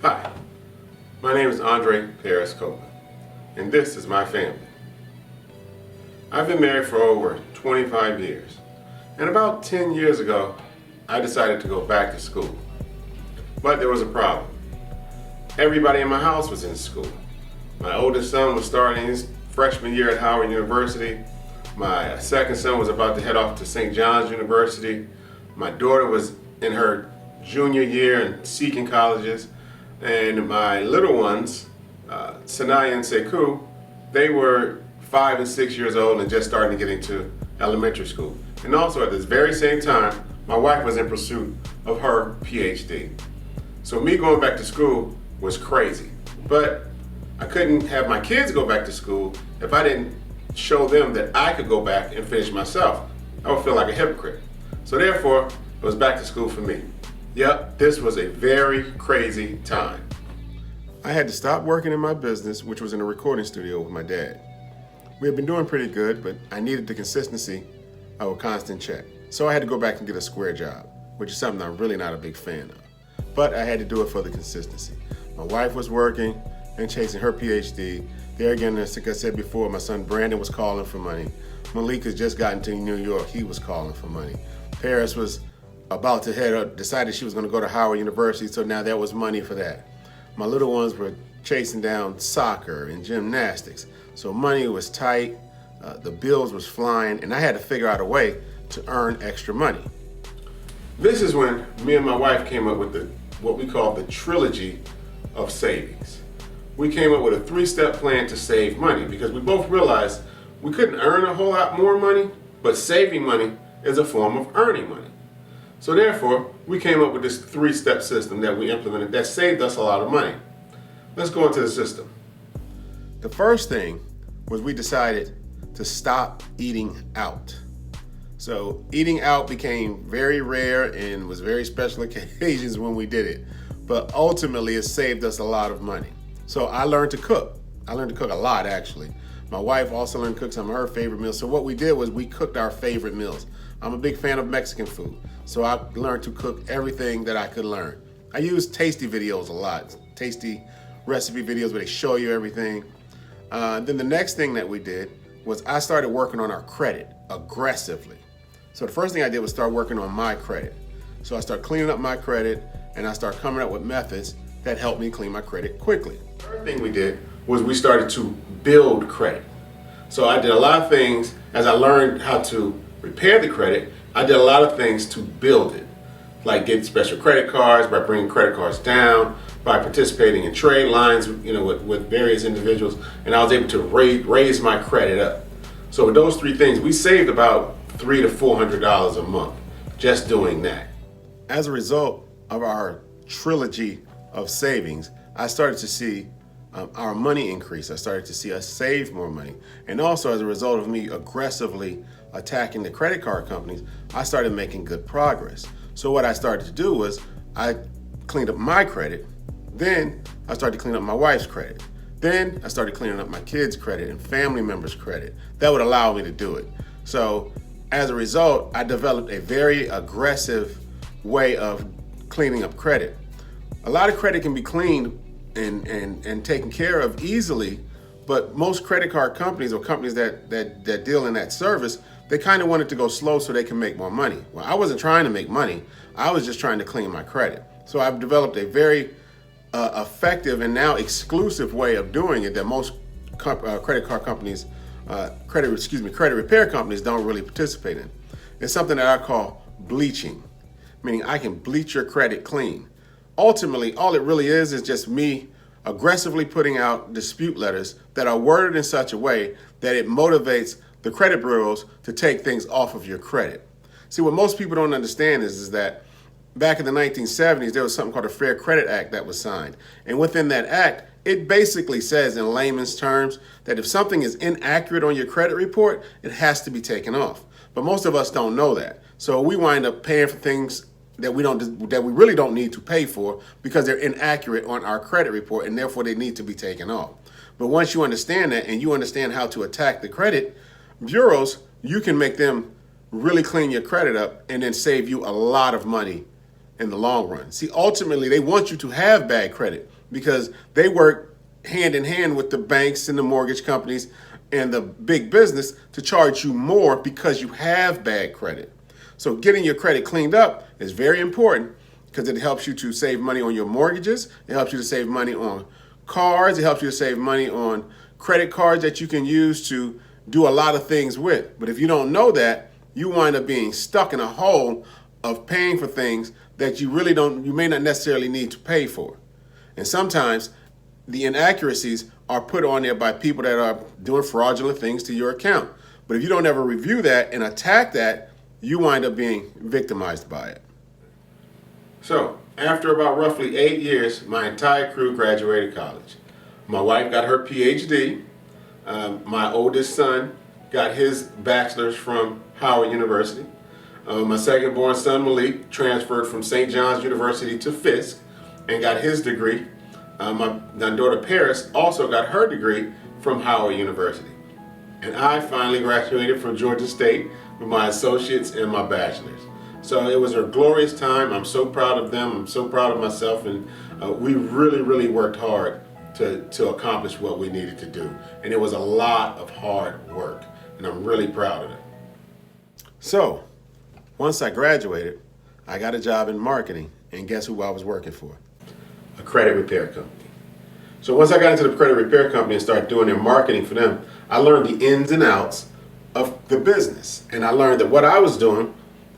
Hi, my name is Andre Paris Copeland, and this is my family. I've been married for over 25 years, and about 10 years ago, I decided to go back to school. But there was a problem. Everybody in my house was in school. My oldest son was starting his freshman year at Howard University. My second son was about to head off to St. John's University. My daughter was in her junior year and seeking colleges. And my little ones, Sanaya and Sekou, they were 5 and 6 years old and just starting to get into elementary school. And also at this very same time, my wife was in pursuit of her PhD. So me going back to school was crazy. But I couldn't have my kids go back to school if I didn't show them that I could go back and finish myself. I would feel like a hypocrite. So therefore, it was back to school for me. Yep, this was a very crazy time. I had to stop working in my business, which was in a recording studio with my dad. We had been doing pretty good, but I needed the consistency of a constant check. So I had to go back and get a square job, which is something I'm really not a big fan of. But I had to do it for the consistency. My wife was working and chasing her PhD. There again, as I said before, my son Brandon was calling for money. Malik has just gotten to New York. He was calling for money. Paris was about to head up, decided she was going to go to Howard University, so now there was money for that. My little ones were chasing down soccer and gymnastics, so money was tight, the bills was flying, and I had to figure out a way to earn extra money. This is when me and my wife came up with what we call the Trilogy of Savings. We came up with a 3-step plan to save money because we both realized we couldn't earn a whole lot more money, but saving money is a form of earning money. So therefore, we came up with this 3-step system that we implemented that saved us a lot of money. Let's go into the system. The first thing was we decided to stop eating out. So eating out became very rare and was very special occasions when we did it. But ultimately, it saved us a lot of money. So I learned to cook. I learned to cook a lot, actually. My wife also learned to cook some of her favorite meals. So what we did was we cooked our favorite meals. I'm a big fan of Mexican food. So I learned to cook everything that I could learn. I use tasty videos a lot. Tasty recipe videos where they show you everything. Then the next thing that we did was I started working on our credit aggressively. So the first thing I did was start working on my credit. So I started cleaning up my credit and I started coming up with methods that helped me clean my credit quickly. The third thing we did was we started to build credit. So I did a lot of things as I learned how to repair the credit. I did a lot of things to build it, like get special credit cards by bringing credit cards down, by participating in trade lines, with various individuals, and I was able to raise my credit up. So with those 3 things, we saved about $300 to $400 a month just doing that. As a result of our trilogy of savings, I started to see our money increase. I started to see us save more money. And also as a result of me aggressively attacking the credit card companies, I started making good progress. So what I started to do was I cleaned up my credit. Then I started to clean up my wife's credit. Then I started cleaning up my kids' credit and family members' credit. That would allow me to do it. So as a result, I developed a very aggressive way of cleaning up credit. A lot of credit can be cleaned and taken care of easily, but most credit card companies or companies that deal in that service, they kind of want it to go slow so they can make more money. Well, I wasn't trying to make money. I was just trying to clean my credit. So I've developed a very effective and now exclusive way of doing it that most credit card companies, credit repair companies don't really participate in. It's something that I call bleaching, meaning I can bleach your credit clean. Ultimately, all it really is just me aggressively putting out dispute letters that are worded in such a way that it motivates the credit bureaus to take things off of your credit. See, what most people don't understand is that back in the 1970s, there was something called the Fair Credit Act that was signed. And within that act, it basically says in layman's terms that if something is inaccurate on your credit report, it has to be taken off. But most of us don't know that. So we wind up paying for things that we really don't need to pay for because they're inaccurate on our credit report and therefore they need to be taken off. But once you understand that and you understand how to attack the credit bureaus, you can make them really clean your credit up and then save you a lot of money in the long run. See, ultimately, they want you to have bad credit because they work hand in hand with the banks and the mortgage companies and the big business to charge you more because you have bad credit. So getting your credit cleaned up is very important because it helps you to save money on your mortgages. It helps you to save money on cars. It helps you to save money on credit cards that you can use to do a lot of things with. But if you don't know that, you wind up being stuck in a hole of paying for things that you may not necessarily need to pay for. And sometimes the inaccuracies are put on there by people that are doing fraudulent things to your account. But if you don't ever review that and attack that, you wind up being victimized by it. So, after about roughly 8 years, my entire crew graduated college. My wife got her PhD. My oldest son got his bachelor's from Howard University. My second born son, Malik, transferred from St. John's University to Fisk and got his degree. My daughter Paris also got her degree from Howard University. And I finally graduated from Georgia State with my associates and my bachelor's. So it was a glorious time. I'm so proud of them. I'm so proud of myself. And we really worked hard to accomplish what we needed to do. And it was a lot of hard work. And I'm really proud of it. So once I graduated, I got a job in marketing. And guess who I was working for? A credit repair company. So once I got into the credit repair company and started doing their marketing for them, I learned the ins and outs of the business. And I learned that what I was doing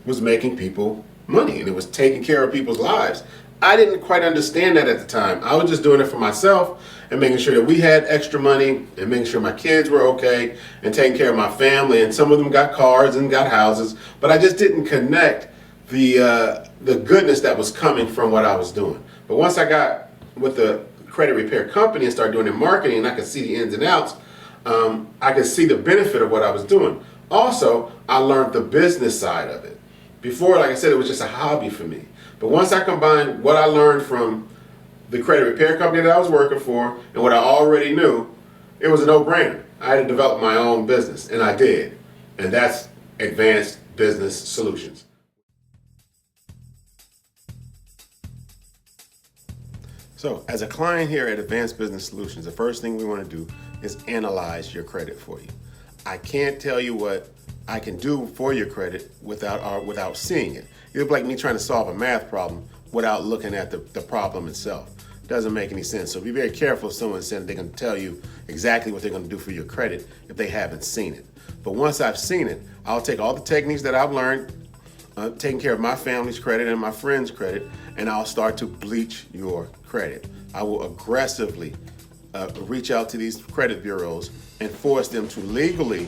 was making people money and it was taking care of people's lives. I didn't quite understand that at the time. I was just doing it for myself and making sure that we had extra money and making sure my kids were okay and taking care of my family. And some of them got cars and got houses, but I just didn't connect the goodness that was coming from what I was doing. But once I got with the credit repair company and started doing their marketing and I could see the ins and outs, I could see the benefit of what I was doing. Also, I learned the business side of it. Before, like I said, it was just a hobby for me. But once I combined what I learned from the credit repair company that I was working for and what I already knew, it was a no-brainer. I had to develop my own business, and I did. And that's Advanced Business Solutions. So, as a client here at Advanced Business Solutions, the first thing we want to do is analyze your credit for you. I can't tell you what I can do for your credit without seeing it. It's like me trying to solve a math problem without looking at the problem itself. Doesn't make any sense. So be very careful if someone said they can tell you exactly what they're going to do for your credit if they haven't seen it. But once I've seen it, I'll take all the techniques that I've learned, taking care of my family's credit and my friends' credit, and I'll start to bleach your credit. I will aggressively reach out to these credit bureaus and force them to legally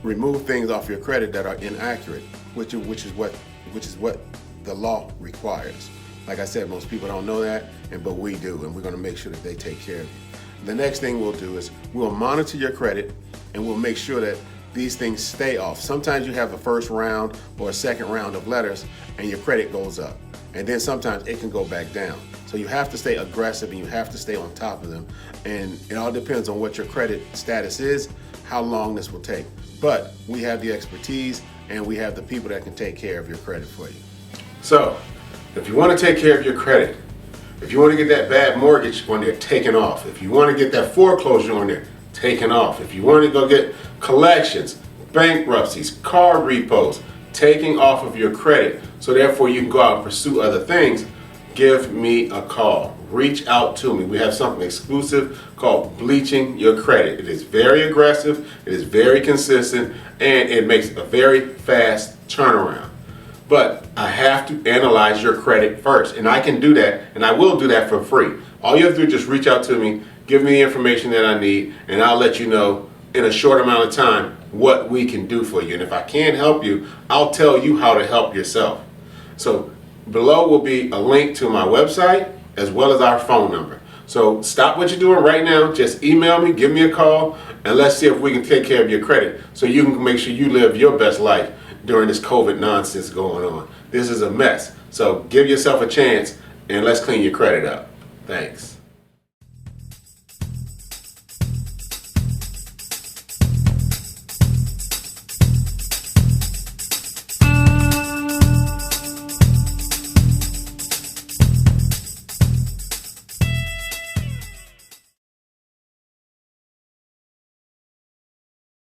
remove things off your credit that are inaccurate, which is what the law requires. Like I said, most people don't know that, but we do, and we're going to make sure that they take care of you. The next thing we'll do is we'll monitor your credit, and we'll make sure that these things stay off. Sometimes you have a first round or a second round of letters, and your credit goes up, and then sometimes it can go back down. So you have to stay aggressive, and you have to stay on top of them, and it all depends on what your credit status is, how long this will take. But we have the expertise, and we have the people that can take care of your credit for you. So, if you want to take care of your credit, if you want to get that bad mortgage on there taken off, if you want to get that foreclosure on there taken off, if you want to go get collections, bankruptcies, car repos taking off of your credit, so therefore you can go out and pursue other things, give me a call. Reach out to me. We have something exclusive called bleaching your credit. It is very aggressive, it is very consistent, and it makes a very fast turnaround. But I have to analyze your credit first, and I can do that, and I will do that for free. All you have to do is just reach out to me, give me the information that I need, and I'll let you know in a short amount of time what we can do for you. And if I can't help you, I'll tell you how to help yourself. So below will be a link to my website as well as our phone number. So stop what you're doing right now, just email me, give me a call, and let's see if we can take care of your credit so you can make sure you live your best life during this COVID nonsense going on. This is a mess. So give yourself a chance and let's clean your credit up. Thanks.